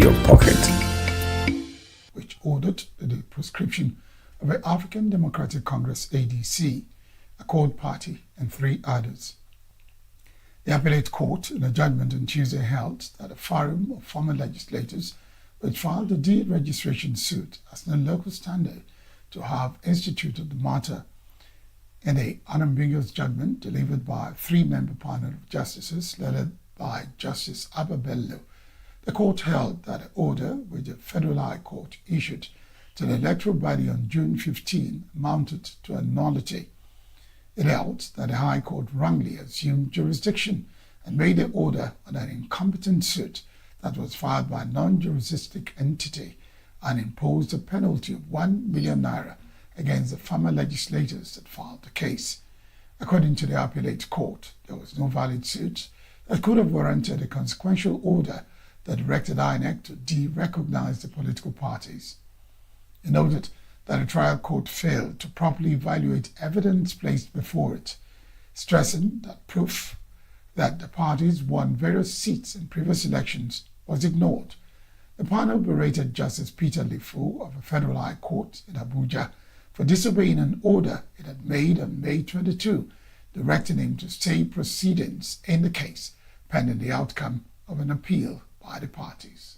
your pocket. Which ordered the proscription of the African Democratic Congress ADC, a Accord Party, and 3 others. The appellate court, in a judgment on Tuesday, held that a forum of former legislators which filed a deregistration suit as no local standard to have instituted the matter. In a unambiguous judgment delivered by a 3-member panel of justices led by Justice Abba Bello, the court held that the order which the Federal High Court issued to the electoral body on June 15 amounted to a nullity. It held that the High Court wrongly assumed jurisdiction and made the order on an incompetent suit that was filed by a non-juristic entity and imposed a penalty of 1 million naira against the former legislators that filed the case. According to the appellate court, there was no valid suit that could have warranted a consequential order that directed INEC to de-recognize the political parties. It noted that the trial court failed to properly evaluate evidence placed before it, stressing that proof that the parties won various seats in previous elections was ignored. The panel berated Justice Peter Lifu of the Federal High Court in Abuja for disobeying an order it had made on May 22, directing him to stay proceedings in the case pending the outcome of an appeal by the parties.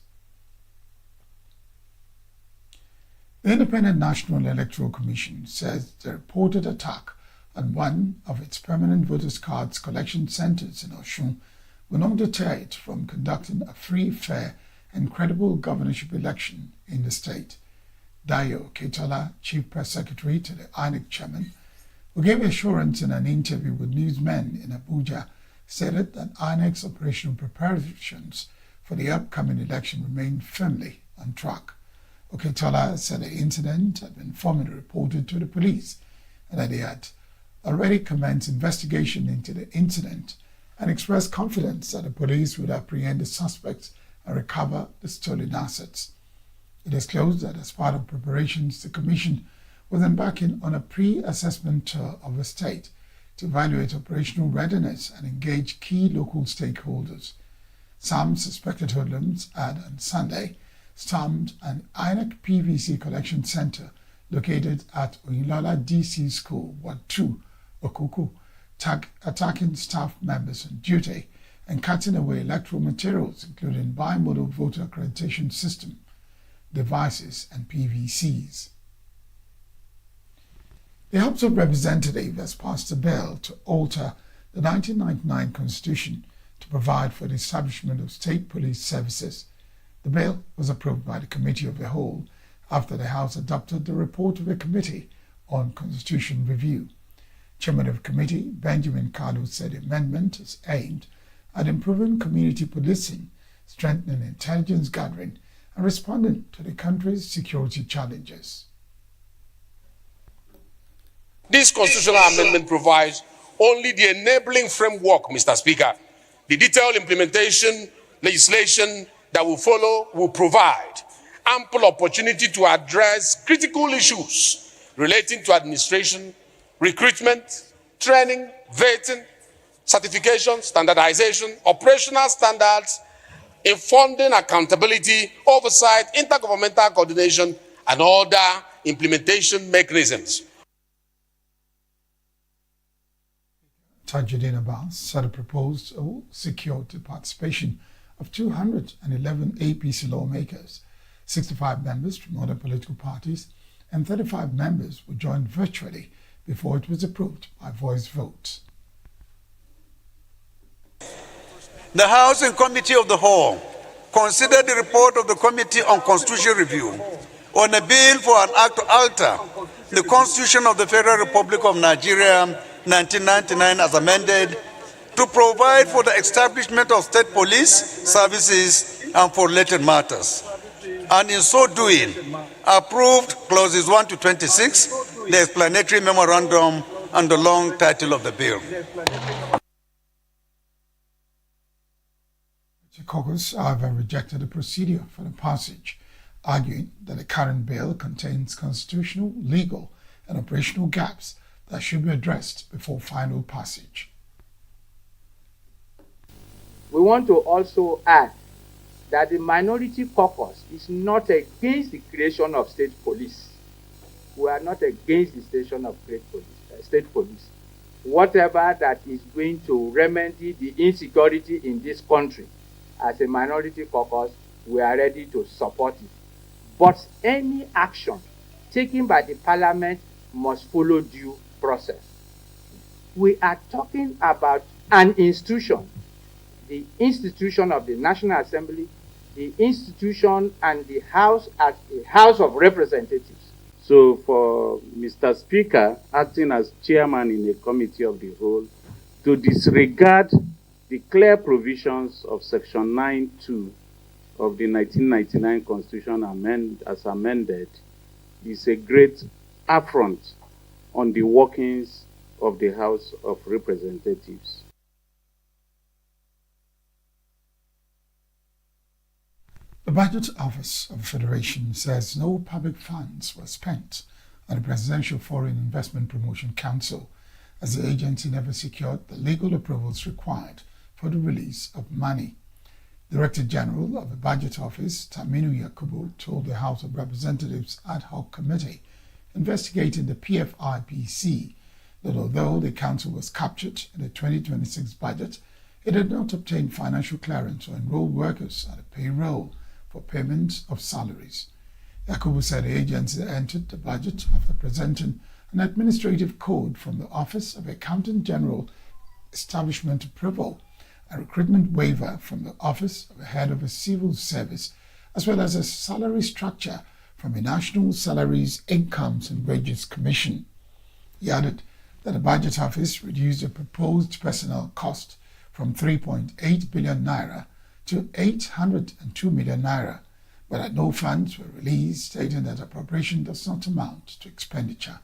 The Independent National Electoral Commission says the reported attack on one of its permanent voters' cards collection centers in Osun will not deter it from conducting a free, fair, and credible governorship election in the state. Dayo Ketola, Chief Press Secretary to the INEC chairman, who gave assurance in an interview with newsmen in Abuja, stated that INEC's operational preparations for the upcoming election remain firmly on track. Oketola said the incident had been formally reported to the police and that they had already commenced investigation into the incident and expressed confidence that the police would apprehend the suspects and recover the stolen assets. It disclosed that as part of preparations, the Commission was embarking on a pre-assessment tour of the state to evaluate operational readiness and engage key local stakeholders. Some suspected hoodlums had on Sunday stormed an INEC PVC collection center located at Oyinlola DC School, Ward 2, Okuku, attacking staff members on duty and cutting away electoral materials, including bimodal voter accreditation system, devices, and PVCs. The House of Representatives has passed a bill to alter the 1999 Constitution to provide for the establishment of state police services. The bill was approved by the Committee of the Whole after the House adopted the report of the Committee on Constitution Review. Chairman of the committee, Benjamin Kalu, said the amendment is aimed at improving community policing, strengthening intelligence gathering, and responding to the country's security challenges. This constitutional amendment provides only the enabling framework, Mr. Speaker. The detailed implementation legislation that will follow will provide ample opportunity to address critical issues relating to administration, recruitment, training, vetting, certification, standardization, operational standards, in funding, accountability, oversight, intergovernmental coordination, and other implementation mechanisms. Tajuddin Abbas said the proposal secured the participation of 211 APC lawmakers, 65 members from other political parties, and 35 members were joined virtually before it was approved by voice vote. The House and Committee of the Whole considered the report of the Committee on Constitutional Review on a bill for an act to alter the Constitution of the Federal Republic of Nigeria 1999 as amended to provide for the establishment of state police services and for related matters, and in so doing approved clauses 1 to 26, the explanatory memorandum, and the long title of the bill. The caucus, however, rejected the procedure for the passage, arguing that the current bill contains constitutional, legal, and operational gaps that should be addressed before final passage. We want to also add that the Minority Caucus is not against the creation of state police. We are not against the station of state police. Whatever that is going to remedy the insecurity in this country, as a Minority Caucus, we are ready to support it. But any action taken by the Parliament must follow due process. We are talking about an institution, the institution of the National Assembly, the institution and the House as a House of Representatives. So for Mr. Speaker, acting as chairman in a committee of the whole, to disregard the clear provisions of Section 9(2) of the 1999 Constitution as amended is a great affront on the workings of the House of Representatives. The Budget Office of the Federation says no public funds were spent on the Presidential Foreign Investment Promotion Council, as the agency never secured the legal approvals required for the release of money. Director General of the Budget Office, Taminu Yakubu, told the House of Representatives Ad Hoc Committee investigating the PFIPC that although the council was captured in the 2026 budget, it did not obtain financial clearance or enroll workers on a payroll for payment of salaries. Yakubu said the agency entered the budget after presenting an administrative code from the Office of Accountant General establishment approval, a recruitment waiver from the Office of the Head of a Civil Service, as well as a salary structure from the National Salaries, Incomes and Wages Commission. He added that the Budget Office reduced the proposed personnel cost from 3.8 billion naira to 802 million naira, but that no funds were released, stating that appropriation does not amount to expenditure.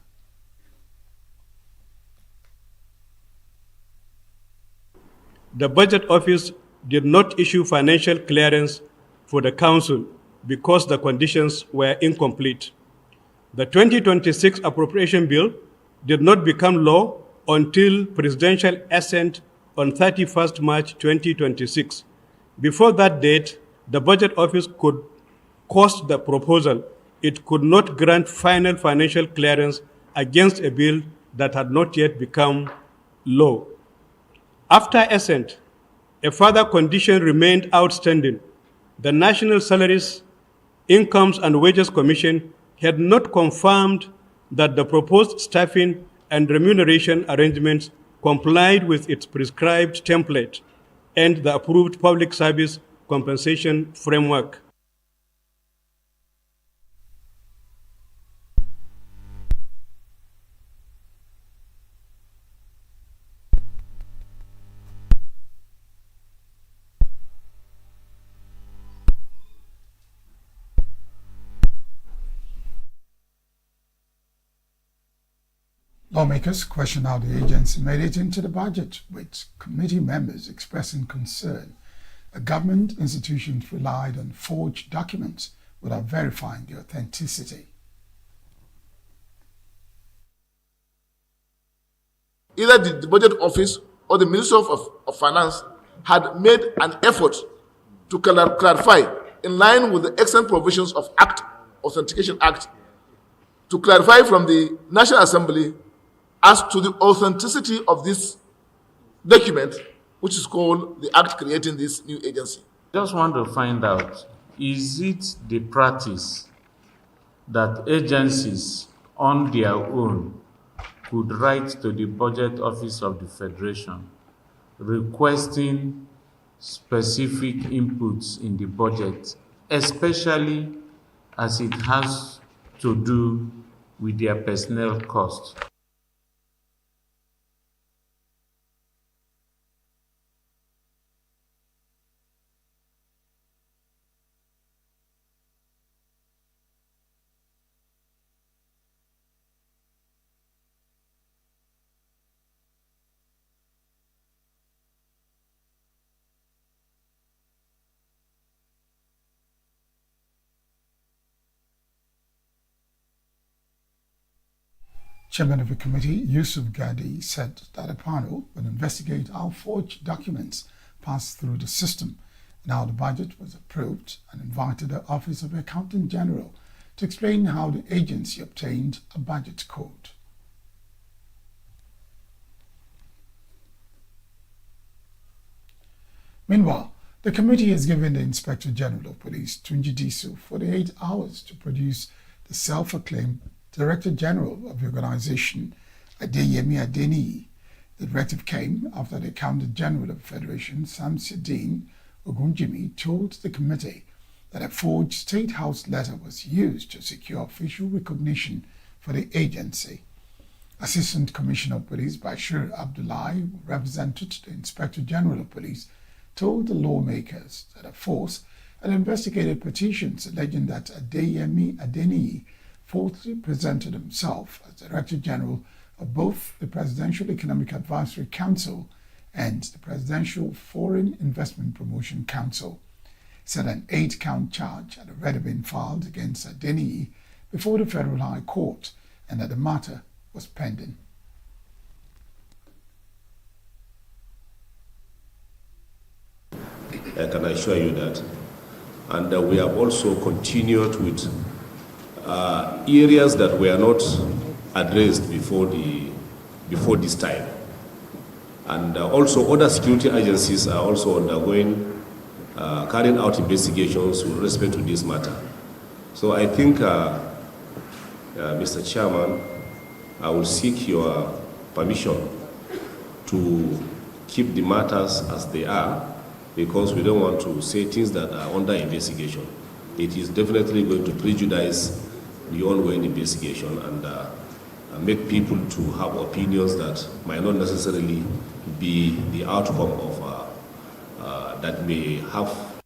The Budget Office did not issue financial clearance for the Council because the conditions were incomplete. The 2026 Appropriation Bill did not become law until presidential assent on 31st March 2026. Before that date, the Budget Office could cost the proposal. It could not grant final financial clearance against a bill that had not yet become law. After assent, a further condition remained outstanding. The National Salaries, Incomes and Wages Commission had not confirmed that the proposed staffing and remuneration arrangements complied with its prescribed template and the approved public service compensation framework. Lawmakers questioned how the agency made it into the budget, with committee members expressing concern that government institutions relied on forged documents without verifying their authenticity. Either the Budget Office or the Ministry of Finance had made an effort to clarify, in line with the excellent provisions of Authentication Act, to clarify from the National Assembly as to the authenticity of this document, which is called the Act creating this new agency. Just want to find out, is it the practice that agencies on their own could write to the Budget Office of the Federation requesting specific inputs in the budget, especially as it has to do with their personnel costs? Chairman of the committee, Yusuf Gadi, said that a panel will investigate how forged documents pass through the system Now the budget was approved and invited the Office of the Accountant General to explain how the agency obtained a budget code. Meanwhile, the committee has given the Inspector General of Police, Tunji Disu, 48 hours to produce the self-acclaimed Director General of the organization, Adeyemi Adeniyi. The directive came after the Accountant General of the Federation, Samsudeen Ogunjimi, told the committee that a forged State House letter was used to secure official recognition for the agency. Assistant Commissioner of Police Bashir Abdullahi, who represented the Inspector General of Police, told the lawmakers that a force had investigated petitions alleging that Adeyemi Adeniyi falsely presented himself as Director General of both the Presidential Economic Advisory Council and the Presidential Foreign Investment Promotion Council. He said an 8-count charge had already been filed against Adeniyi before the Federal High Court and that the matter was pending. I can assure you that. And we have also continued with areas that were not addressed before this time. And also other security agencies are also undergoing, carrying out investigations with respect to this matter. So I think, Mr. Chairman, I will seek your permission to keep the matters as they are, because we don't want to say things that are under investigation. It is definitely going to prejudice the ongoing investigation and make people to have opinions that might not necessarily be the outcome of that may have.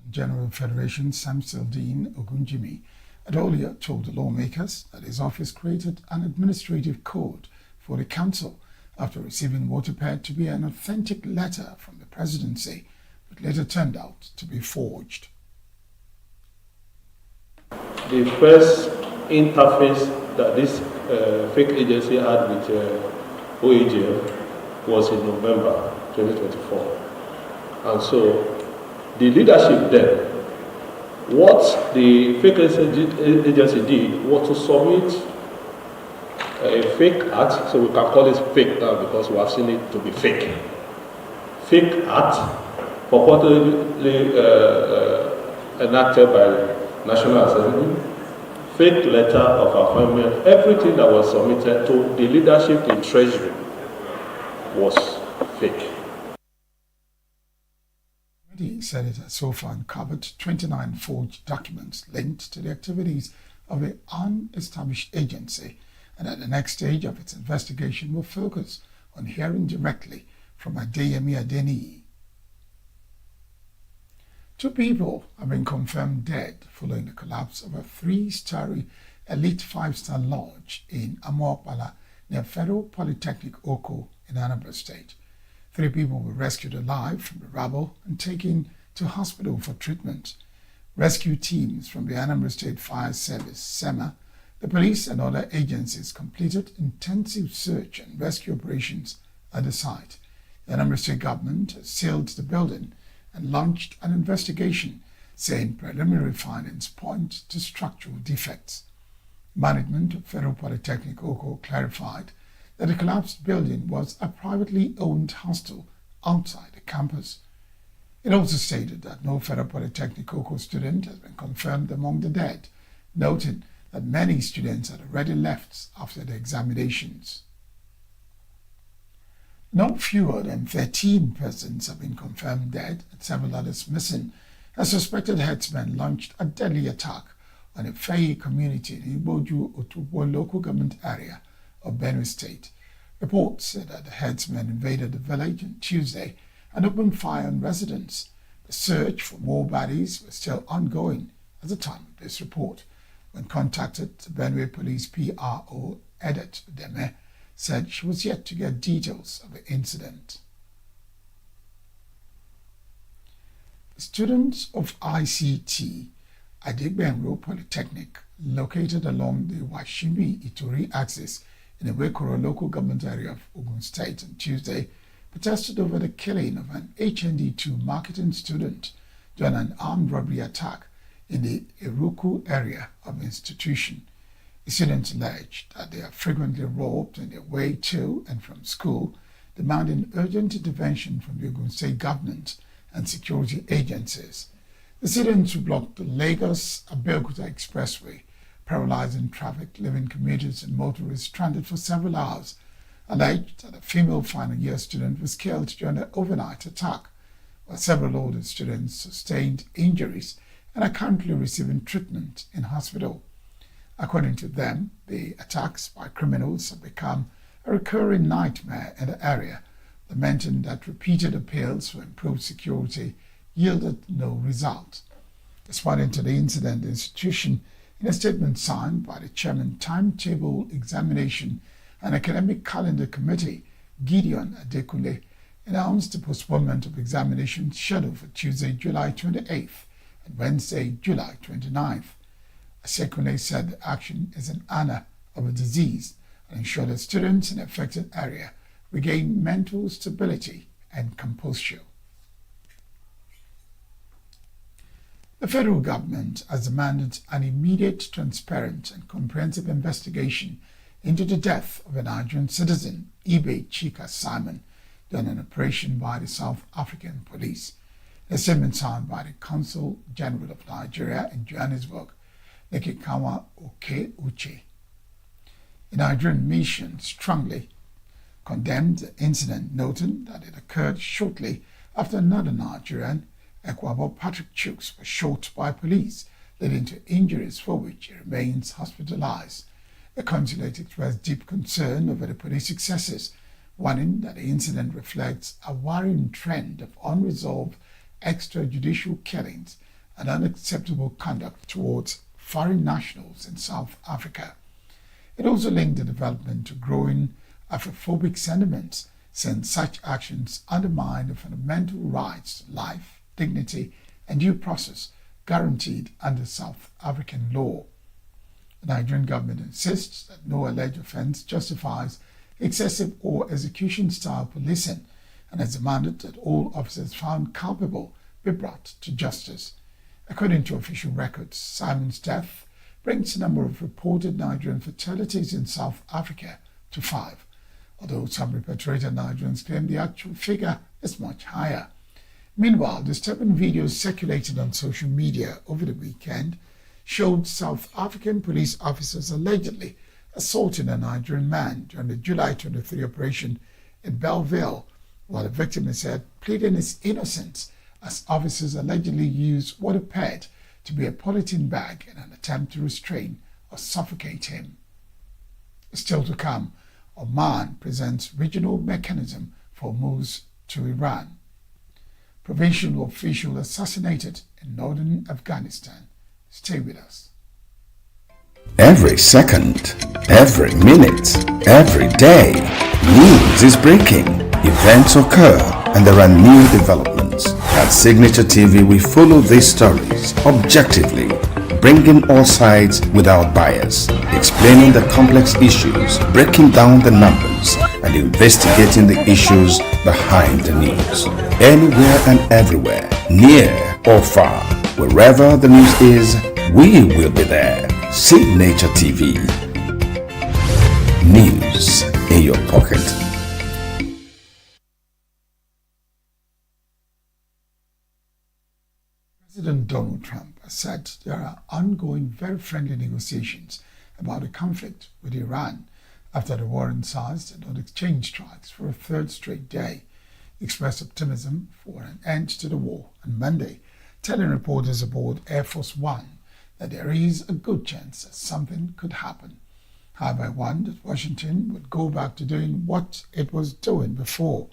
General Federation Samsudeen Ogunjimi had earlier told the lawmakers that his office created an administrative code for the council after receiving what appeared to be an authentic letter from the presidency, but later turned out to be forged. The first interface that this fake agency had with OAGF was in November 2024. And so the leadership then, what the fake agency did was to submit a fake act, so we can call it fake now because we have seen it to be fake. Fake act purportedly enacted by National Assembly, fake letter of appointment, everything that was submitted to the leadership in Treasury was fake. Senator so far uncovered 29 forged documents linked to the activities of the unestablished agency, and at the next stage of its investigation will focus on hearing directly from Adeyemi Adeniyi. 2 people have been confirmed dead following the collapse of a 3-story elite 5-star lodge in Amoapala near Federal Polytechnic Oko in Anambra State. 3 people were rescued alive from the rubble and taken to hospital for treatment. Rescue teams from the Anambra State Fire Service, SEMA, the police and other agencies completed intensive search and rescue operations at the site. The Anambra State government has sealed the building and launched an investigation, saying preliminary findings point to structural defects. Management of Federal Polytechnic Oko clarified that the collapsed building was a privately owned hostel outside the campus. It also stated that no Federal Polytechnic Oko student has been confirmed among the dead, noting that many students had already left after the examinations. No fewer than 13 persons have been confirmed dead and several others missing as suspected herdsmen launched a deadly attack on a Faye community in Igboju Otubo local government area of Benue State. Reports said that the herdsmen invaded the village on Tuesday and opened fire on residents. The search for more bodies was still ongoing at the time of this report. When contacted, the Benue Police PRO, Edith Deme, said she was yet to get details of the incident. The students of ICT at Igbenro Polytechnic, located along the Washimi-Ituri axis in the Wekoro local government area of Ogun State on Tuesday, protested over the killing of an HND2 marketing student during an armed robbery attack in the ENUGU area of the institution. The students alleged that they are frequently robbed on their way to and from school, demanding urgent intervention from the Ogun State government and security agencies. The students blocked the Lagos-Abeokuta Expressway, paralyzing traffic, leaving commuters and motorists stranded for several hours, alleged that a female final year student was killed during the overnight attack, while several older students sustained injuries and are currently receiving treatment in hospital. According to them, the attacks by criminals have become a recurring nightmare in the area, lamenting that repeated appeals for improved security yielded no result. Responding to the incident, the institution, in a statement signed by the chairman, Timetable Examination and Academic Calendar Committee, Gideon Adekunle, announced the postponement of examinations scheduled for Tuesday, July 28th and Wednesday, July 29th. Adekunle said the action is in honor of a disease and ensure that students in the affected area regain mental stability and composure. The federal government has demanded an immediate, transparent and comprehensive investigation into the death of a Nigerian citizen, Ibe Chika Simon, during an operation by the South African police. A statement signed by the Consul General of Nigeria in Johannesburg, Lekikawa Oke Uche. The Nigerian mission strongly condemned the incident, noting that it occurred shortly after another Nigerian, Ekwabo Patrick Chooks, was shot by police, leading to injuries for which he remains hospitalized. The consulate expressed deep concern over the police successes, warning that the incident reflects a worrying trend of unresolved extrajudicial killings and unacceptable conduct towards foreign nationals in South Africa. It also linked the development to growing Afrophobic sentiments, since such actions undermine the fundamental rights to life, dignity, and due process guaranteed under South African law. The Nigerian government insists that no alleged offense justifies excessive or execution-style policing and has demanded that all officers found culpable be brought to justice. According to official records, Simon's death brings the number of reported Nigerian fatalities in South Africa to 5, although some repatriated Nigerians claim the actual figure is much higher. Meanwhile, disturbing videos circulated on social media over the weekend showed South African police officers allegedly assaulting a Nigerian man during the July 23 operation in Belleville, while the victim is said pleading his innocence as officers allegedly used what appeared to be a polythene bag in an attempt to restrain or suffocate him. Still to come, Oman presents regional mechanism for moves to Iran. Provincial official assassinated in northern Afghanistan. Stay with us. Every second, every minute, every day, news is breaking, events occur, and there are new developments. At Signature TV, we follow these stories objectively, bringing all sides without bias, explaining the complex issues, breaking down the numbers, and investigating the issues behind the news. Anywhere and everywhere, near or far, wherever the news is, we will be there. Signature TV. News in your pocket. President Donald Trump has said there are ongoing very friendly negotiations about the conflict with Iran after the war incites did not exchange strikes for a third straight day. He expressed optimism for an end to the war on Monday, telling reporters aboard Air Force One that there is a good chance that something could happen. However, I warned that Washington would go back to doing what it was doing before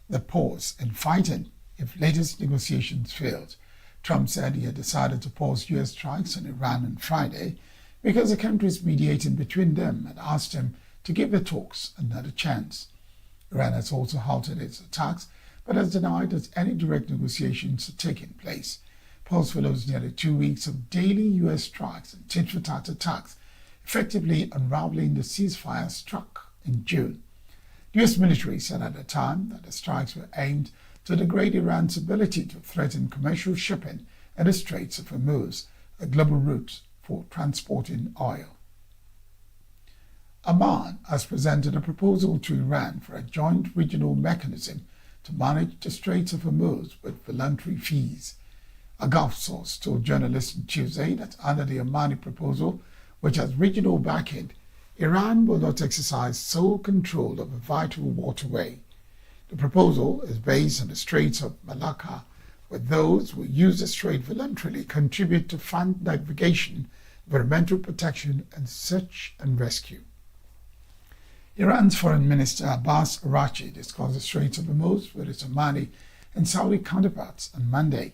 the pause in fighting if latest negotiations failed. Trump said he had decided to pause U.S. strikes on Iran on Friday because the countries mediating between them had asked him to give the talks another chance. Iran has also halted its attacks but has denied that any direct negotiations are taking place. Pause follows nearly 2 weeks of daily U.S. strikes and tit-for-tat attacks, effectively unraveling the ceasefire struck in June. The U.S. military said at the time that the strikes were aimed to degrade Iran's ability to threaten commercial shipping in the Straits of Hormuz, a global route for transporting oil. Oman has presented a proposal to Iran for a joint regional mechanism to manage the Straits of Hormuz with voluntary fees. A Gulf source told journalists on Tuesday that under the Omani proposal, which has regional backing, Iran will not exercise sole control of a vital waterway. The proposal is based on the Straits of Malacca, where those who use the strait voluntarily contribute to fund navigation, environmental protection, and search and rescue. Iran's Foreign Minister Abbas Araghchi discussed the Straits of Hormuz with its Omani and Saudi counterparts on Monday.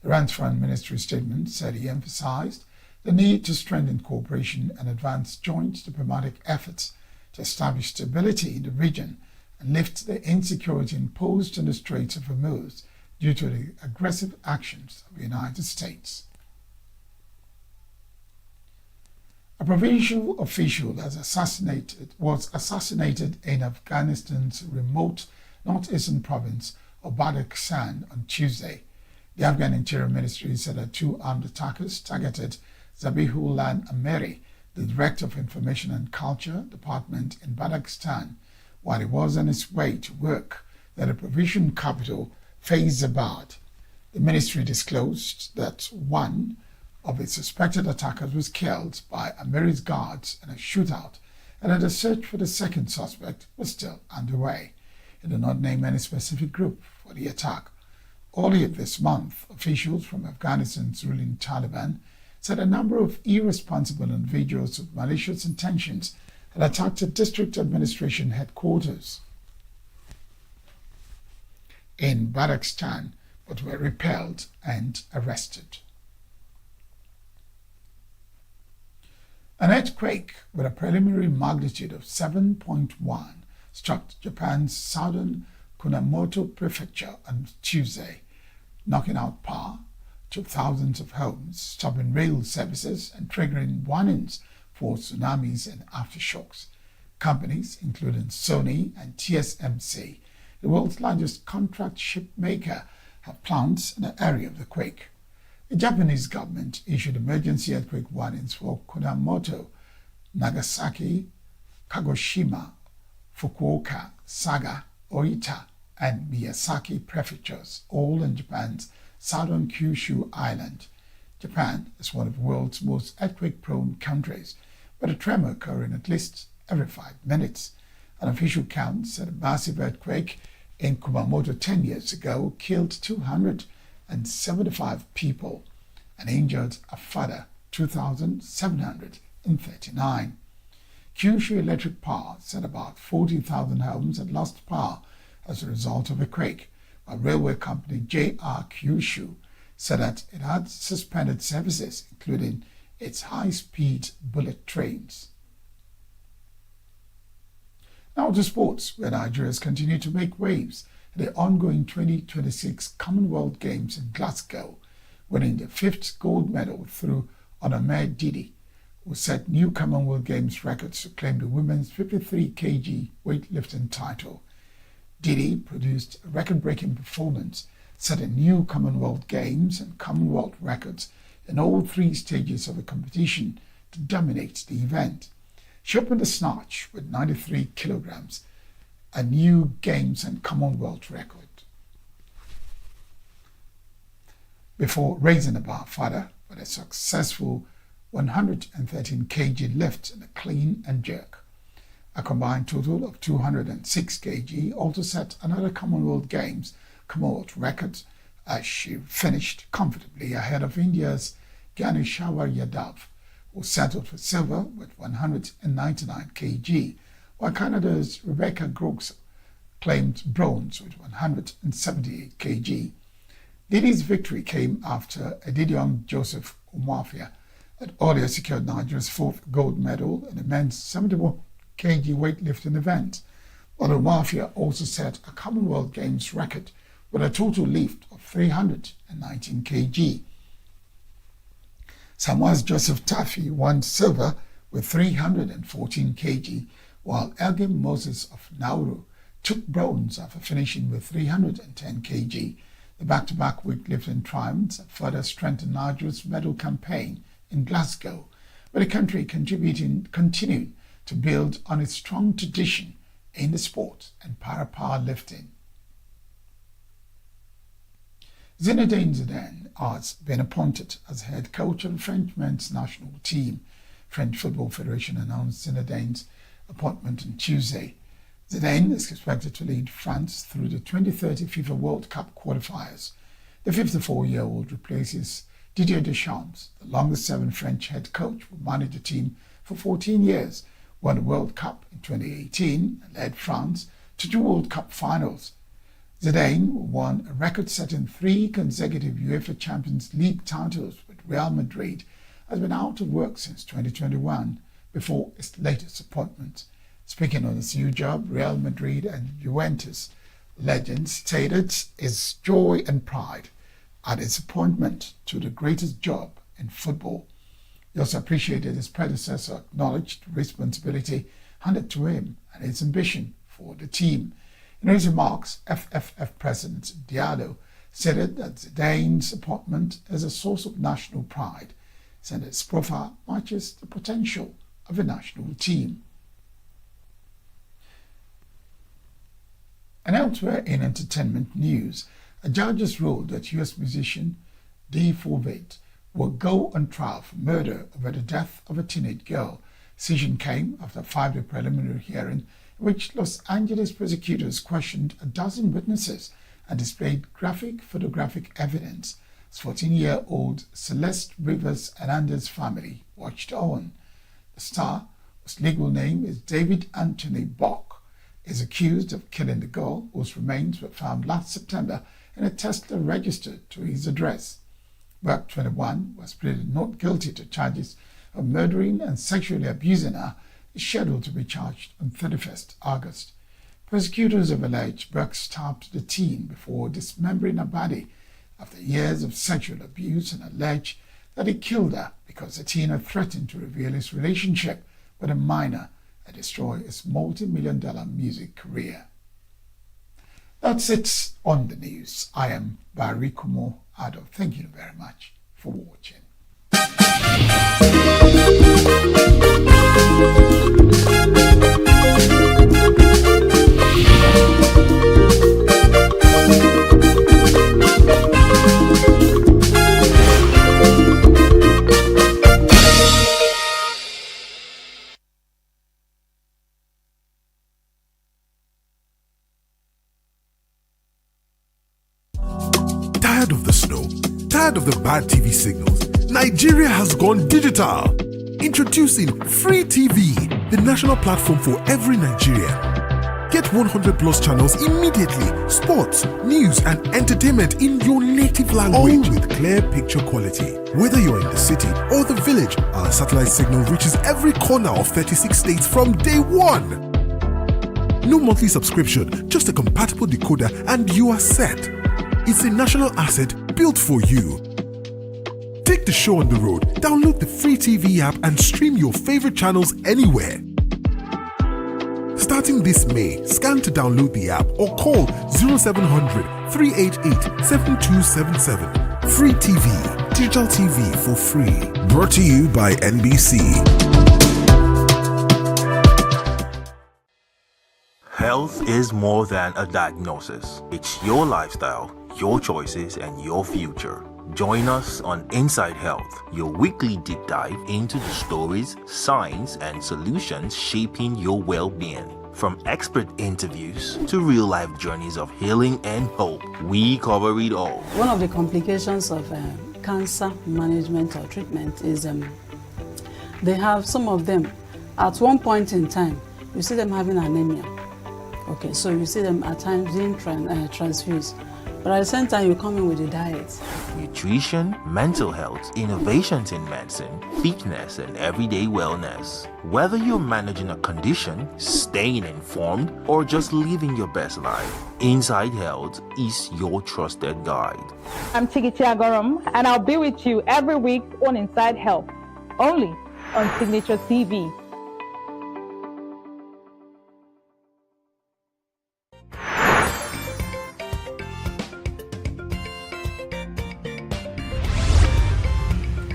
Iran's Foreign Ministry statement said he emphasized the need to strengthen cooperation and advance joint diplomatic efforts to establish stability in the region and lift the insecurity imposed in the Straits of Hormuz due to the aggressive actions of the United States. A provincial official was assassinated in Afghanistan's remote northeastern province of Badakhshan on Tuesday. The Afghan Interior Ministry said that two armed attackers targeted Zabihullah Ameri, the Director of Information and Culture Department in Badakhshan, while he was on his way to work at the provincial capital, Faizabad. The ministry disclosed that one of its suspected attackers was killed by Ameri's guards in a shootout, and that the search for the second suspect was still underway. It did not name any specific group for the attack. Earlier this month, officials from Afghanistan's ruling Taliban said a number of irresponsible individuals with malicious intentions had attacked the district administration headquarters in Badakhshan, but were repelled and arrested. An earthquake with a preliminary magnitude of 7.1 struck Japan's southern Kumamoto prefecture on Tuesday, knocking out power to thousands of homes, stopping rail services, and triggering warnings for tsunamis and aftershocks. Companies, including Sony and TSMC, the world's largest contract ship maker, have plants in the area of the quake. The Japanese government issued emergency earthquake warnings for Kumamoto, Nagasaki, Kagoshima, Fukuoka, Saga, Oita, and Miyazaki prefectures, all in Japan's southern Kyushu island. Japan is one of the world's most earthquake-prone countries, with a tremor occurring at least every 5 minutes. An official count said a massive earthquake in Kumamoto 10 years ago killed 275 people and injured a further 2,739. Kyushu Electric Power said about 40,000 homes had lost power as a result of the quake, while railway company JR Kyushu said that it had suspended services, including its high-speed bullet trains. Now to sports, where Nigerians continue to make waves at the ongoing 2026 Commonwealth Games in Glasgow, winning the 5th gold medal through Onome Didi, who set new Commonwealth Games records to claim the women's 53 kg weightlifting title. Didi produced a record-breaking performance, setting new Commonwealth Games and Commonwealth records in all 3 stages of the competition to dominate the event. She opened the snatch with 93 kilograms, a new Games and Commonwealth record, before raising the bar further with a successful 113 kg lift in a clean and jerk. A combined total of 206 kg also set another Commonwealth Games Commonwealth record as she finished comfortably ahead of India's Ganeshwar Yadav, who settled for silver with 199 kg, while Canada's Rebecca Groves claimed bronze with 178 kg. Didi's victory came after Edidion Joseph Umafia had earlier secured Nigeria's 4th gold medal in the men's 71 kg weightlifting event, while Umafia also set a Commonwealth Games record with a total lift of 319 kg. Samoa's Joseph Taffy won silver with 314 kg, while Elgin Moses of Nauru took bronze after finishing with 310 kg. The back-to-back weightlifting triumphs have further strengthened Nigeria's medal campaign in Glasgow, with the country continuing to build on its strong tradition in the sport and powerlifting. Zinedine Zidane has been appointed as head coach of the French men's national team. French Football Federation announced Zinedine's appointment on Tuesday. Zidane is expected to lead France through the 2030 FIFA World Cup qualifiers. The 54-year-old replaces Didier Deschamps, the longest-serving French head coach who managed the team for 14 years, won the World Cup in 2018 and led France to 2 World Cup finals. Zidane won a record-setting 3 consecutive UEFA Champions League titles with Real Madrid, has been out of work since 2021 before his latest appointment. Speaking on his new job, Real Madrid and Juventus legend stated his joy and pride at his appointment to the greatest job in football. He also appreciated his predecessor acknowledged the responsibility handed to him and his ambition for the team. In his remarks, FFF President Diallo stated that Zidane's appointment is a source of national pride, saying his profile matches the potential of a national team. And elsewhere in entertainment news, a judge has ruled that U.S. musician Dee Fulvate will go on trial for murder over the death of a teenage girl. Decision came after a 5-day preliminary hearing in which Los Angeles prosecutors questioned a dozen witnesses and displayed graphic photographic evidence. As 14-year-old Celeste Rivers Hernandez family watched on. The star, whose legal name is David Anthony Bach, is accused of killing the girl whose remains were found last September in a Tesla registered to his address. Bach, 21, was pleaded not guilty to charges of murdering and sexually abusing her, is scheduled to be charged on 31st August. Prosecutors have alleged Bach stabbed the teen before dismembering her body after years of sexual abuse and alleged that he killed her because the teen had threatened to reveal his relationship with a minor and destroy his multi-million-dollar music career. That's it on the news. I am Barry Kumo Ado. Thank you very much for watching. Tired of the snow? Tired of the bad TV signals? Nigeria has gone digital. Introducing Free TV, the national platform for every Nigerian. Get 100 plus channels immediately. Sports, news, and entertainment in your native language. All with clear picture quality. Whether you're in the city or the village, our satellite signal reaches every corner of 36 states from day one. No monthly subscription, just a compatible decoder and you are set. It's a national asset built for you. Take the show on the road, download the Free TV app and stream your favorite channels anywhere. Starting this May, scan to download the app or call 0700 388 7277. Free TV, digital TV for free. Brought to you by NBC. Health is more than a diagnosis. It's your lifestyle, your choices, and your future. Join us on Inside Health, your weekly deep dive into the stories, science, and solutions shaping your well-being. From expert interviews to real-life journeys of healing and hope, we cover it all. One of the complications of cancer management or treatment is they have some of them, at one point in time, you see them having anemia. Okay, so you see them at times being transfused. But at the same time, you come in with a diet. Nutrition, mental health, innovations in medicine, fitness, and everyday wellness. Whether you're managing a condition, staying informed, or just living your best life, Inside Health is your trusted guide. I'm Tigiti Agorum, and I'll be with you every week on Inside Health, only on Signature TV.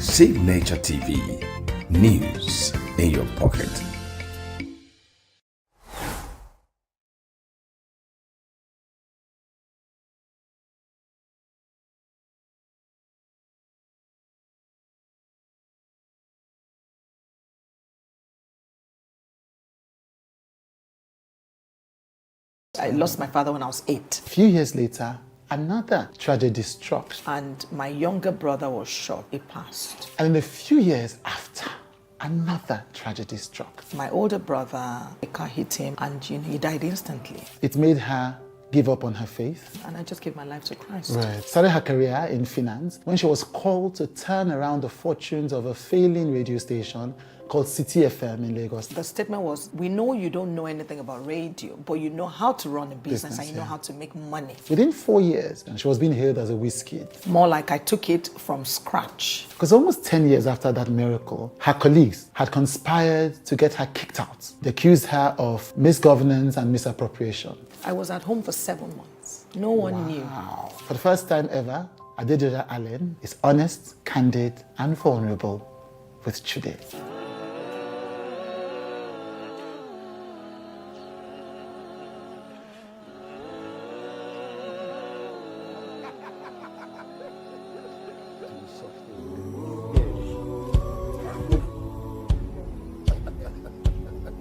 Signature TV. News in your pocket. I lost my father when I was 8. A few years later, another tragedy struck. And my younger brother was shot. He passed. And in a few years after, another tragedy struck. My older brother, a car hit him and he died instantly. It made her give up on her faith. And I just gave my life to Christ. Right. Started her career in finance when she was called to turn around the fortunes of a failing radio station called City FM in Lagos. The statement was, we know you don't know anything about radio, but you know how to run a business and you know how to make money. Within 4 years, and she was being hailed as a whiz kid. More like I took it from scratch. Because almost 10 years after that miracle, her colleagues had conspired to get her kicked out. They accused her of misgovernance and misappropriation. I was at home for 7 months. No one knew. For the first time ever, Adejoja Allen is honest, candid, and vulnerable with Chude.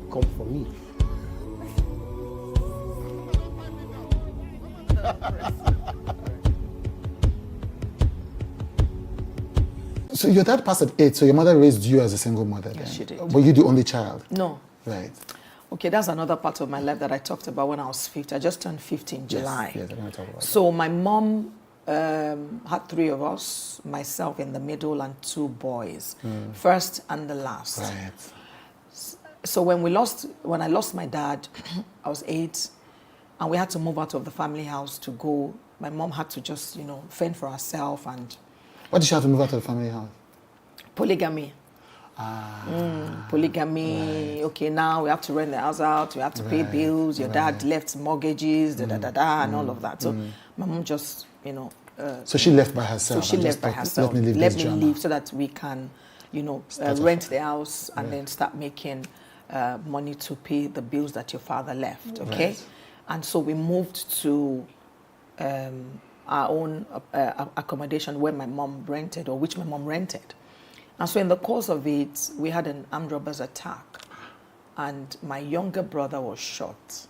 Come for me. So your dad passed at 8, so your mother raised you as a single mother then? Yes, she did. Were you the only child? No. Right. Okay, that's another part of my life that I talked about when I was 50. I just turned 50 in July. Yes, I'm going to talk about So my mom had 3 of us, myself in the middle and 2 boys, first and the last. Right. So when I lost my dad, I was 8, and we had to move out of the family house to go. My mom had to just, fend for herself and. Why did she have to move out of the family house? Polygamy. Polygamy. Right. Okay, now we have to rent the house out. We have to pay bills. Your dad left mortgages, and all of that. So my mom just, so she left by herself. So she left by herself. Let me leave so that we can, rent the house and then start making money to pay the bills that your father left. Okay, right. And so we moved to our own accommodation where my mom rented, or which my mom rented. And so in the course of it, we had an armed robbers attack, and my younger brother was shot.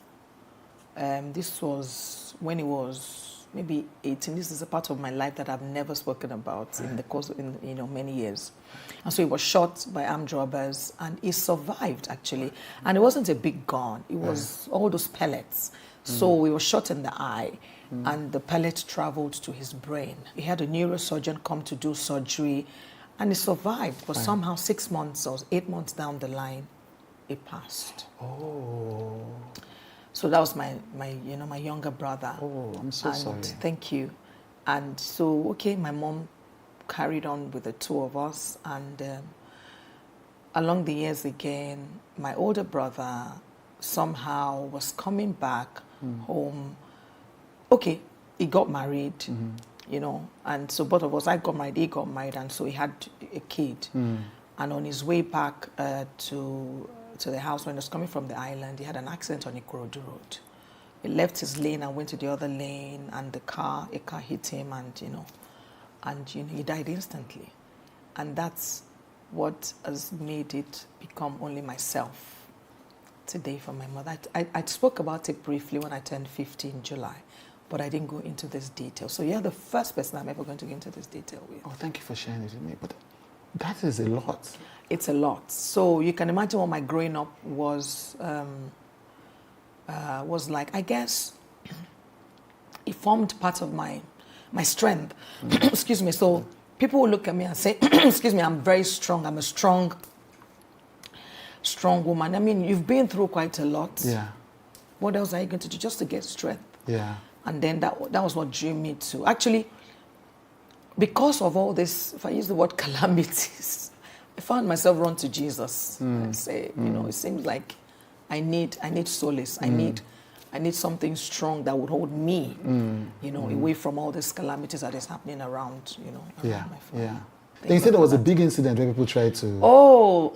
This was when he was maybe 18. This is a part of my life that I've never spoken about in the course of many years. And so he was shot by armed robbers, and he survived actually. And it wasn't a big gun; it was all those pellets. So he was shot in the eye, and the pellet traveled to his brain. He had a neurosurgeon come to do surgery. And he survived, but somehow 6 months or 8 months down the line, he passed. Oh. So that was my younger brother. Oh, I'm so sorry. Thank you. And so, okay, my mom carried on with the 2 of us, and along the years again, my older brother somehow was coming back home. Okay, he got married. And so both of us, I got married, he got married, and so he had a kid. And on his way back to the house, when he was coming from the island, he had an accident on Ikorodu Road. He left his lane and went to the other lane, and a car hit him, and he died instantly. And that's what has made it become only myself today for my mother. I spoke about it briefly when I turned 50 in July. But I didn't go into this detail. So you're the first person I'm ever going to go into this detail with. Oh, thank you for sharing it with me. But that is a lot. It's a lot. So you can imagine what my growing up was like. I guess it formed part of my strength. Excuse me. So people will look at me and say, excuse me, I'm very strong. I'm a strong woman. I mean, you've been through quite a lot. Yeah. What else are you going to do just to get strength? Yeah. And then that was what drew me to. Actually, because of all this, if I use the word calamities, I found myself run to Jesus and say, it seems like I need solace. I need something strong that would hold me, away from all these calamities that is happening around, around my family. Yeah. They said there was a big incident where people tried to... Oh,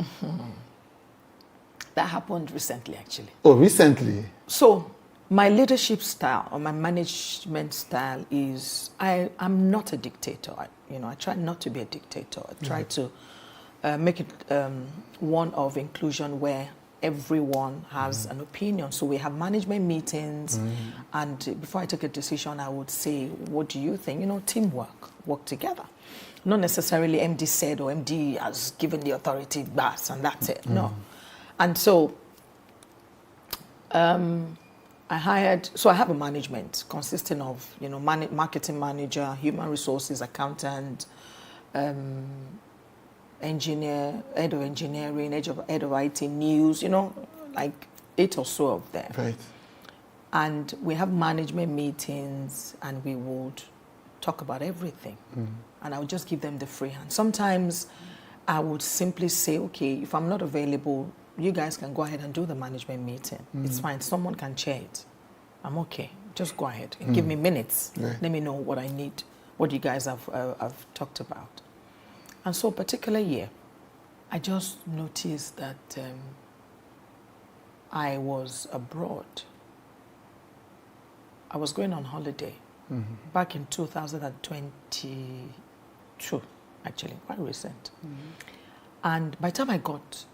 that happened recently, actually. Oh, recently? So, my leadership style or my management style is, I'm not a dictator. I try not to be a dictator. I try to make it one of inclusion where everyone has an opinion. So we have management meetings, and before I take a decision, I would say, what do you think? Teamwork, work together. Not necessarily MD said or MD has given the authority bas and that's it. No. And so I have a management consisting of, marketing manager, human resources, accountant, engineer, head of engineering, head of IT, news, like 8 or so of them. Right. And we have management meetings and we would talk about everything. And I would just give them the free hand. Sometimes I would simply say, okay, if I'm not available, you guys can go ahead and do the management meeting. It's fine. Someone can chair it. I'm okay. Just go ahead and give me minutes. Right. Let me know what I need, what you guys have talked about. And so a particular year, I just noticed that I was abroad. I was going on holiday back in 2022, actually, quite recent. And by the time I got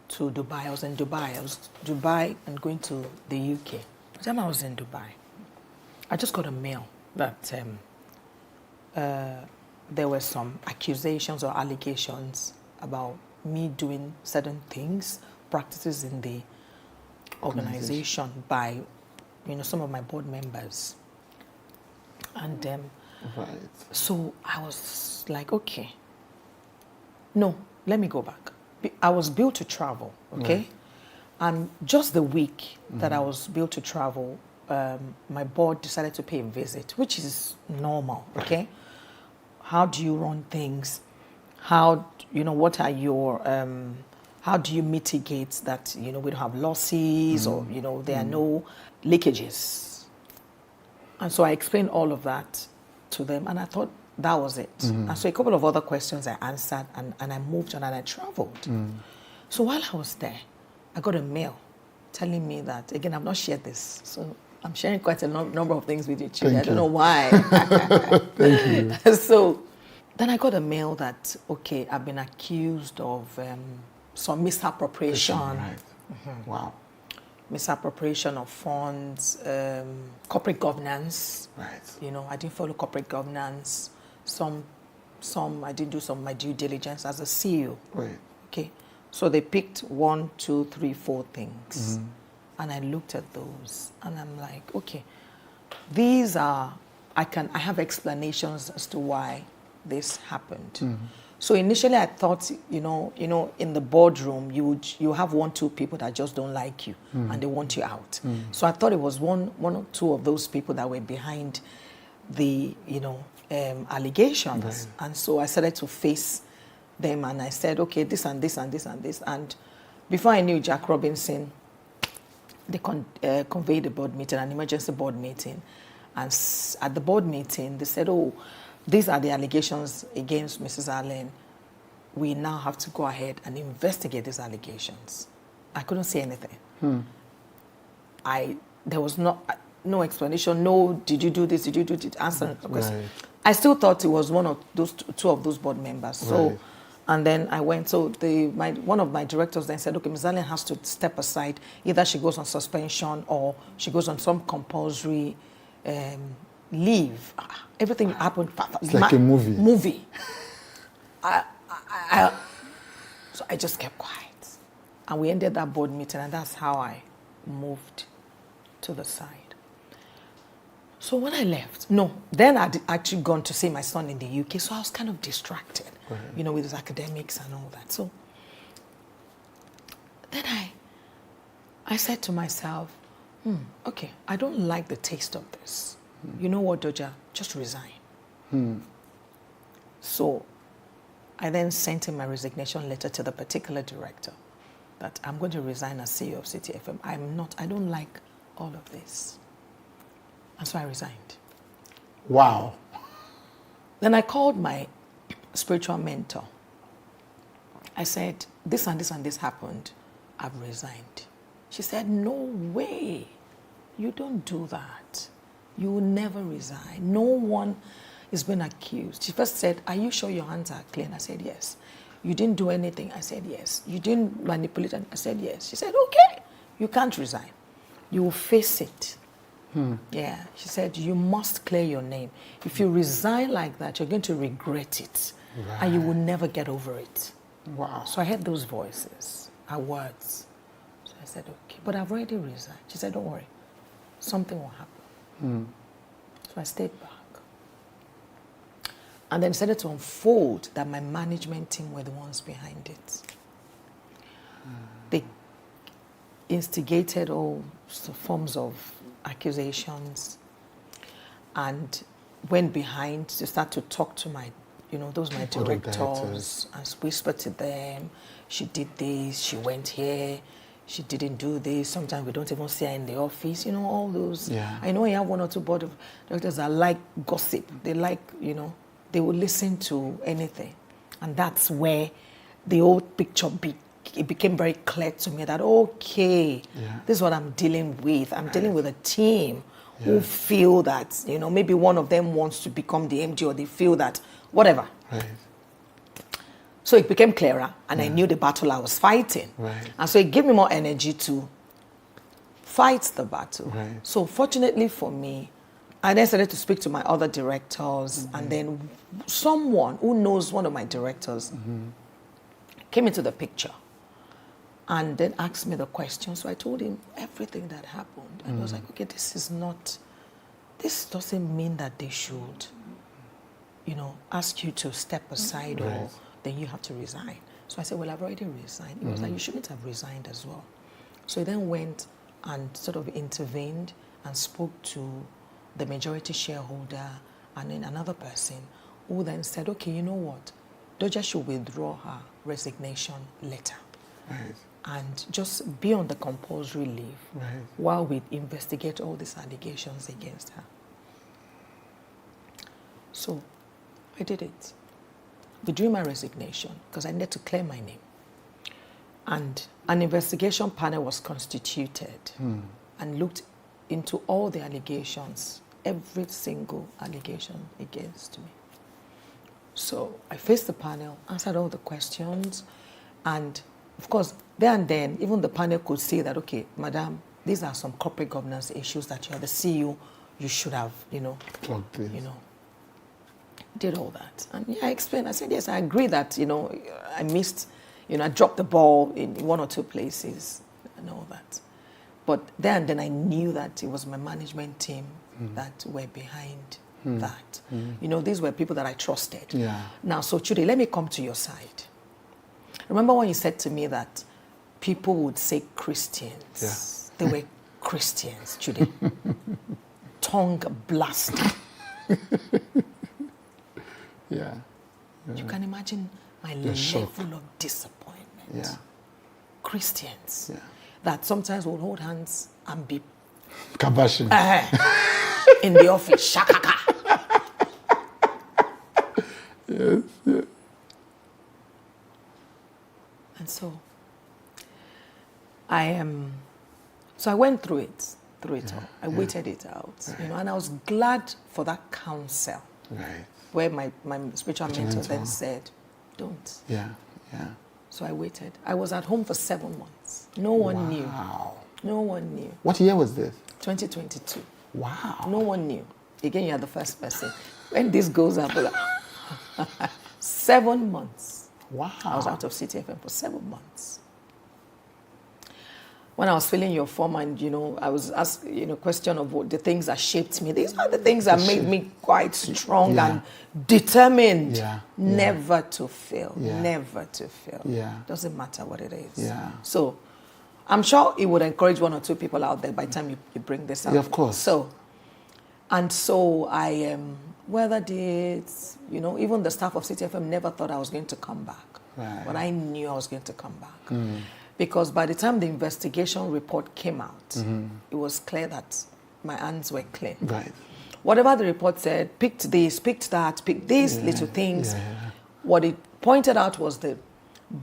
to Dubai, I was in Dubai. I was Dubai and going to the UK. By the time I was in Dubai, I just got a mail that there were some accusations or allegations about me doing certain things, practices in the organization by, some of my board members. And so I was like, okay, no, let me go back. I was billed to travel, okay? Right. And just the week that I was billed to travel, my board decided to pay a visit, which is normal, okay? How do you run things? How, what are your, how do you mitigate that, we don't have losses or, there are no leakages? And so I explained all of that to them, and I thought that was it. And so a couple of other questions I answered, and I moved on and I traveled. So while I was there, I got a mail telling me that, again, I've not shared this, so I'm sharing quite a number of things with you, Chidi. I don't know why. Thank you. So then I got a mail that, okay, I've been accused of some misappropriation. Right. Wow. Misappropriation of funds, corporate governance. Right. I didn't follow corporate governance. Some I didn't do some of my due diligence as a CEO. Right. Okay. So they picked 1, 2, 3, 4 things. And I looked at those and I'm like, okay, these are, I have explanations as to why this happened. So initially I thought, in the boardroom, you have 1, 2 people that just don't like you and they want you out. So I thought it was one or two of those people that were behind the, allegations. Right. And so I started to face them and I said, okay, this and this and this and this. And before I knew, Jack Robinson, they convened a board meeting, an emergency board meeting. And at the board meeting, they said, oh, these are the allegations against Mrs. Allen. We now have to go ahead and investigate these allegations. I couldn't say anything. There was no explanation. No, did you do this? Did you do this? Answer. Right. I still thought it was one of those two of those board members. So, Right. And then I went. So one of my directors then said, okay, Ms. Allen has to step aside. Either she goes on suspension or she goes on some compulsory leave. Everything happened fast. It's like a movie. So I just kept quiet. And we ended that board meeting, and that's how I moved to the side. So when I left, then I'd actually gone to see my son in the UK, so I was kind of distracted, with his academics and all that. So then I said to myself, okay, I don't like the taste of this. You know what, Doja? Just resign. So I then sent in my resignation letter to the particular director that I'm going to resign as CEO of City FM. I don't like all of this. And so I resigned. Wow. Then I called my spiritual mentor. I said, this and this and this happened. I've resigned. She said, no way. You don't do that. You will never resign. No one is being accused. She first said, are you sure your hands are clean? I said, yes. You didn't do anything? I said, yes. You didn't manipulate? I said, yes. She said, okay, you can't resign. You will face it. Yeah. She said, you must clear your name. If you resign like that, you're going to regret it. Right. And you will never get over it. Wow. So I heard those voices, her words. So I said, okay, but I've already resigned. She said, don't worry, something will happen. So I stayed back. And then it started to unfold that my management team were the ones behind it. They instigated all forms of accusations and went behind to start to talk to my, those my directors, and whisper to them, she did this, she went here, she didn't do this. Sometimes we don't even see her in the office, all those. Yeah. I know you have one or two board of directors that like gossip. They like, they will listen to anything. And that's where the old picture it became very clear to me that, okay, this is what I'm dealing with. I'm dealing with a team who feel that, maybe one of them wants to become the MD, or they feel that, whatever. Right. So it became clearer, and I knew the battle I was fighting. Right. And so it gave me more energy to fight the battle. Right. So fortunately for me, I then started to speak to my other directors, and then someone who knows one of my directors came into the picture and then asked me the question. So I told him everything that happened. And I was like, okay, this doesn't mean that they should, ask you to step aside or then you have to resign. So I said, well, I've already resigned. He was like, you shouldn't have resigned as well. So he then went and sort of intervened and spoke to the majority shareholder and then another person who then said, okay, you know what? Doja should withdraw her resignation letter. Right. And just be on the compulsory leave while we investigate all these allegations against her. So I did it. Withdrew my resignation because I needed to clear my name. And an investigation panel was constituted and looked into all the allegations, every single allegation against me. So I faced the panel, answered all the questions, and of course, there and then, even the panel could say that, okay, madam, these are some corporate governance issues that you are the CEO, you should have, did all that. And I explained, I said, yes, I agree that, I missed, I dropped the ball in one or two places and all that. But there and then I knew that it was my management team that were behind that. These were people that I trusted. Yeah. Now, so Chude, let me come to your side. Remember when you said to me that people would say Christians? Yeah. They were Christians, Judy. Tongue blasting. Yeah. You can imagine my level of disappointment. Yeah. Christians. Yeah. That sometimes will hold hands and be kabashing in the office. Shakaka. Yes, yes. And so I went through it all. I waited it out, and I was glad for that counsel, where my spiritual mentor then said, "Don't." Yeah, yeah. So I waited. I was at home for 7 months. No one knew. No one knew. What year was this? 2022. Wow. No one knew. Again, you're the first person. When this goes up, 7 months. Wow. I was out of CTFM for 7 months. When I was filling your form and, I was asked, question of what the things that shaped me. These are the things that made me quite strong and determined never to fail. Yeah. Never to fail. Yeah. Doesn't matter what it is. Yeah. So I'm sure it would encourage one or two people out there by the time you bring this out. Yeah, of course. So I weathered it, even the staff of CTFM never thought I was going to come back. Right. But I knew I was going to come back. Because by the time the investigation report came out, it was clear that my hands were clean. Right. Whatever the report said, picked this, picked that, picked these little things, What it pointed out was the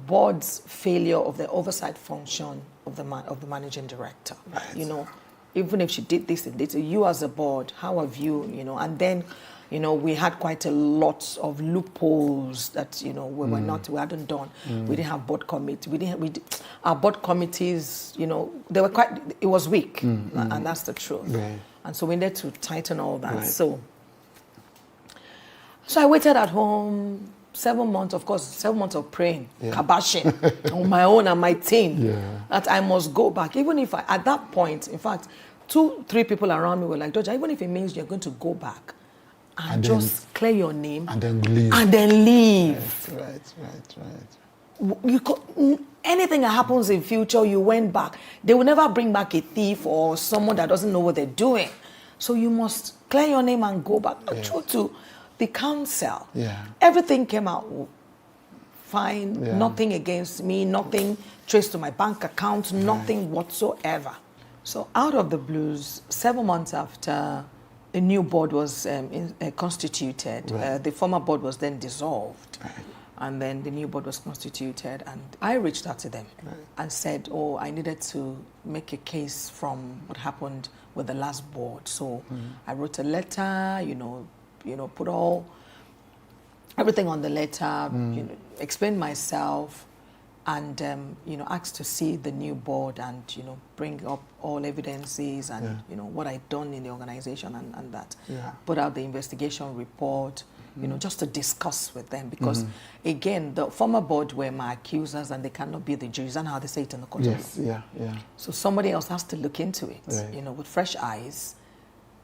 board's failure of the oversight function of the managing director. Right. You know, even if she did this and this, you as a board, how have you, you know, and then, you know, we had quite a lot of loopholes that, you know, we hadn't done. We didn't have board committee. Our board committees, you know, it was weak, and that's the truth. Right. And so we needed to tighten all that. Right. So I waited at home 7 months, of course, 7 months of praying, kabashing on my own and my team that I must go back. Even if at that point, in fact, 2-3 people around me were like, Georgia, even if it means you're going to go back and just clear your name and then leave. Right. Anything that happens in future, you went back. They will never bring back a thief or someone that doesn't know what they're doing. So you must clear your name and go back. True to the council. Everything came out fine. Nothing against me. Nothing traced to my bank account. Nothing whatsoever. So out of the blues, 7 months after a new board was constituted, the former board was then dissolved. And then the new board was constituted, and I reached out to them and said, oh, I needed to make a case from what happened with the last board. So I wrote a letter, you know, put everything on the letter, you know, explained myself, and you know, asked to see the new board and, you know, bring up all evidences and you know, what I'd done in the organization and that. Put out the investigation report, you know, just to discuss with them, because again, the former board were my accusers and they cannot be the juries, and how they say it in the court. So somebody else has to look into it, you know, with fresh eyes,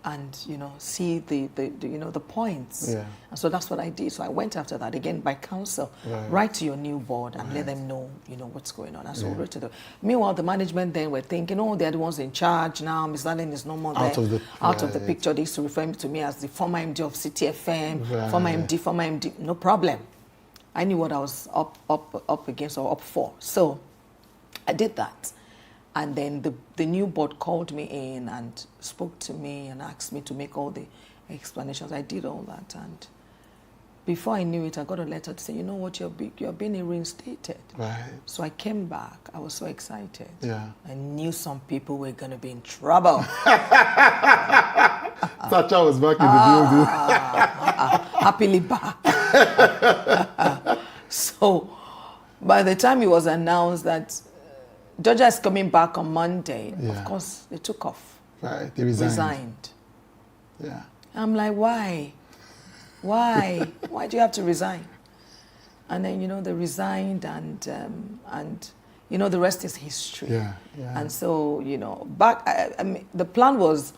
and, you know, see the you know, the points. And so that's what I did. So I went after that again by council, write to your new board and let them know, you know, what's going on. And so we wrote to them. Meanwhile, the management then were thinking, oh, they're the ones in charge now. Ms. Allen is no more there. Out of the picture. They used to refer to me as the former MD of CTFM, former MD. No problem. I knew what I was up against or up for. So I did that. And then the new board called me in and spoke to me and asked me to make all the explanations. I did all that, and before I knew it, I got a letter to say, you know what, you're being reinstated. So I came back. I was so excited. I knew some people were going to be in trouble. Sacha was back in the building. Happily back. So by the time it was announced that Georgia is coming back on Monday, of course, they took off. They resigned. I'm like, why? Why do you have to resign? And then, you know, they resigned, and you know, the rest is history. And so, you know, I mean, the plan was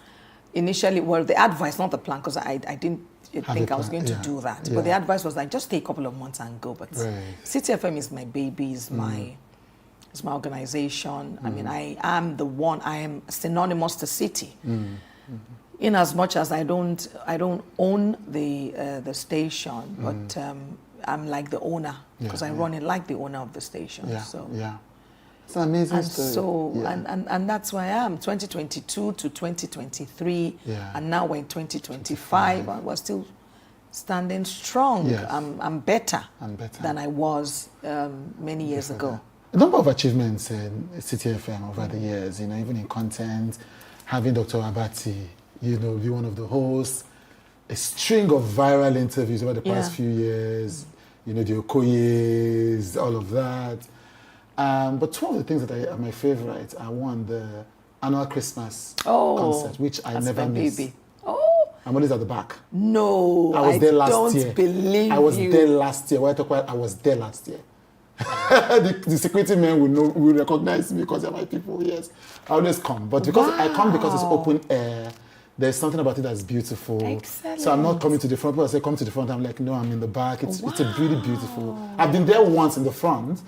initially, well, the advice, not the plan, because I didn't think I was going to do that. But the advice was like, just stay a couple of months and go. But CTFM is my baby, is my organization. I mean, I am synonymous to city. In as much as I don't own the station, but I'm like the owner, because I run it like the owner of the station. It's an amazing story. So and that's where I am. 2022 to 2023, and now we're in 2025, and we're still standing strong. I'm better than I was many years ago. A number of achievements in CTFM over the years, you know, even in content, having Dr. Abati, you know, be one of the hosts, a string of viral interviews over the past few years, you know, the Okoyes, all of that. But two of the things that are my favorite are, one, the annual Christmas concert, which I never miss. Baby. I'm always at the back. No, I was there last year. Don't believe I was you. there last year. I was there last year. the security men will recognize me because they're my people. Yes, I always come, but because I come because it's open air, there's something about it that's beautiful. Excellent. So I'm not coming to the front. People say come to the front. I'm like, no, I'm in the back. It's a really beautiful. I've been there once in the front,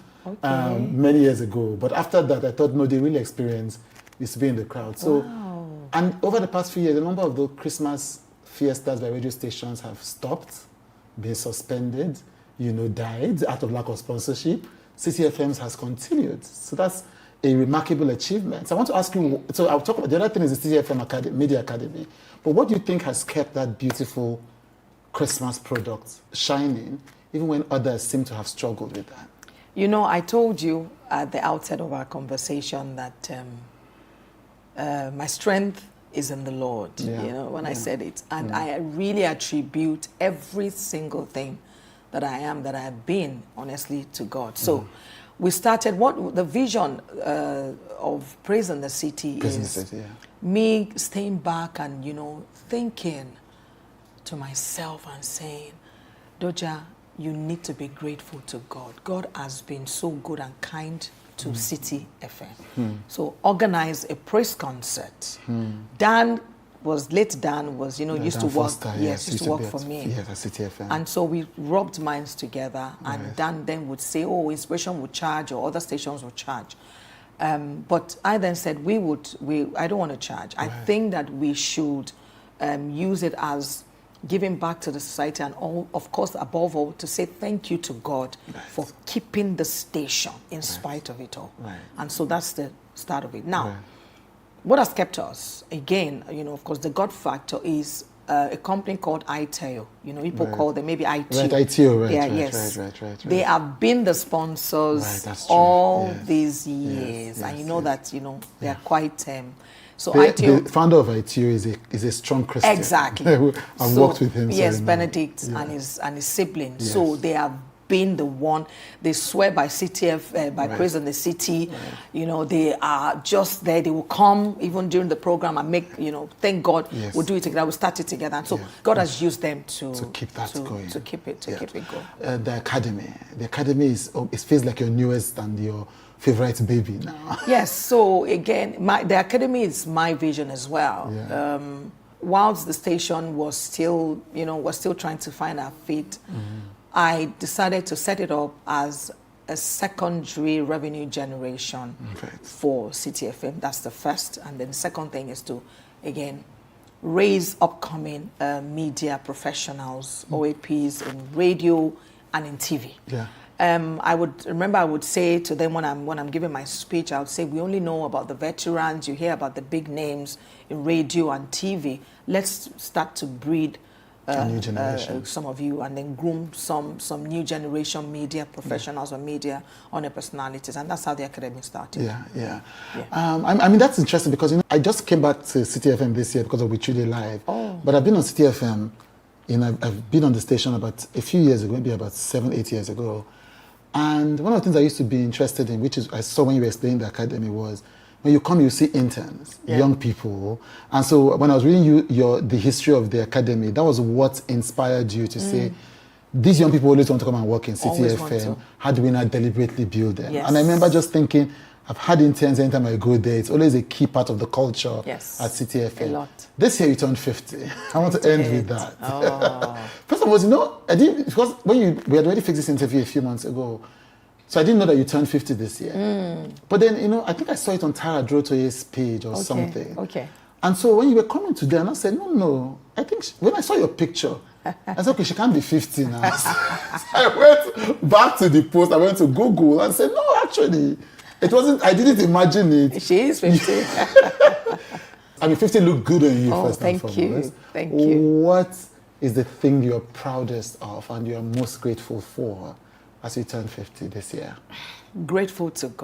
many years ago, but after that, I thought, no, the real experience is to be in the crowd. So, and over the past few years, the number of the Christmas fiestas by radio stations have stopped, been suspended, you know, died out of lack of sponsorship. CTFM has continued. So that's a remarkable achievement. So I want to ask you, so I'll talk about, the other thing is the CTFM Media Academy. But what do you think has kept that beautiful Christmas product shining even when others seem to have struggled with that? You know, I told you at the outset of our conversation that my strength is in the Lord, you know, when I said it. And I really attribute every single thing that I am, that I have been, honestly, to God. So we started, what the vision of Praise in the City is me staying back and, you know, thinking to myself and saying, Doja, you need to be grateful to God. God has been so good and kind to City FM. So organize a praise concert. Late Dan was, you know, used to work, used to work for me. Yes, at City FM. And so we rubbed minds together, and Dan then would say, oh, Inspiration would charge, or other stations would charge. But I then said, I don't want to charge. I think that we should use it as giving back to the society, and all, of course, above all, to say thank you to God for keeping the station in spite of it all. And so that's the start of it. Now, what has kept us, again, you know, of course, the God factor is a company called ITEO. You know, people call them maybe ITEO. Right, ITEO, right. They have been the sponsors all these years. And you know that, you know, they are quite... So the founder of ITEO is a strong Christian. Exactly. I've worked with him. Yes, Benedict and his siblings. Yes. So they have been the one. They swear by CTF, by Praise in the City. You know, they are just there. They will come even during the program and make, you know, thank God we'll do it together. We'll start it together. And so God has used them to keep that going. To keep it going. The academy is, it feels like your newest and your favorite baby now. Yes, so again, the academy is my vision as well. Whilst the station was still, you know, was still trying to find our feet, I decided to set it up as a secondary revenue generation for City FM. That's the first. And then the second thing is to, again, raise upcoming media professionals, OAPs in radio and in TV. I would say to them when I'm giving my speech, I would say, we only know about the veterans, you hear about the big names in radio and TV. Let's start to breed a new generation. Some of you, and then groom some new generation media professionals or media owner personalities, and that's how the academy started. I mean, that's interesting because, you know, I just came back to City FM this year because of We Truly Live. But I've been on City FM, you know, I've been on the station about a few years ago, maybe about 7-8 years ago. And one of the things I used to be interested in, which is I saw when you were explaining the academy, was when you come, you see interns, young people. And so when I was reading the history of the academy, that was what inspired you to say, these young people always want to come and work in City FM. How do we not deliberately build them? And I remember just thinking, I've had interns anytime I go there. It's always a key part of the culture at City FM. A lot. This year you turned 50. I want to end with that. First of all, you know, because when we had already fixed this interview a few months ago, so I didn't know that you turned 50 this year. But then, you know, I think I saw it on Tara Drotoye's page or something. And so when you were coming today, and I said, no, I think when I saw your picture, I said, okay, she can't be 50 now. So I went back to the post, I went to Google and said, no, actually, it wasn't, I didn't imagine it. She is 50. I mean, 50 looked good on you first and foremost. Thank you. What is the thing you're proudest of and you're most grateful for as you turn 50 this year? Grateful to God.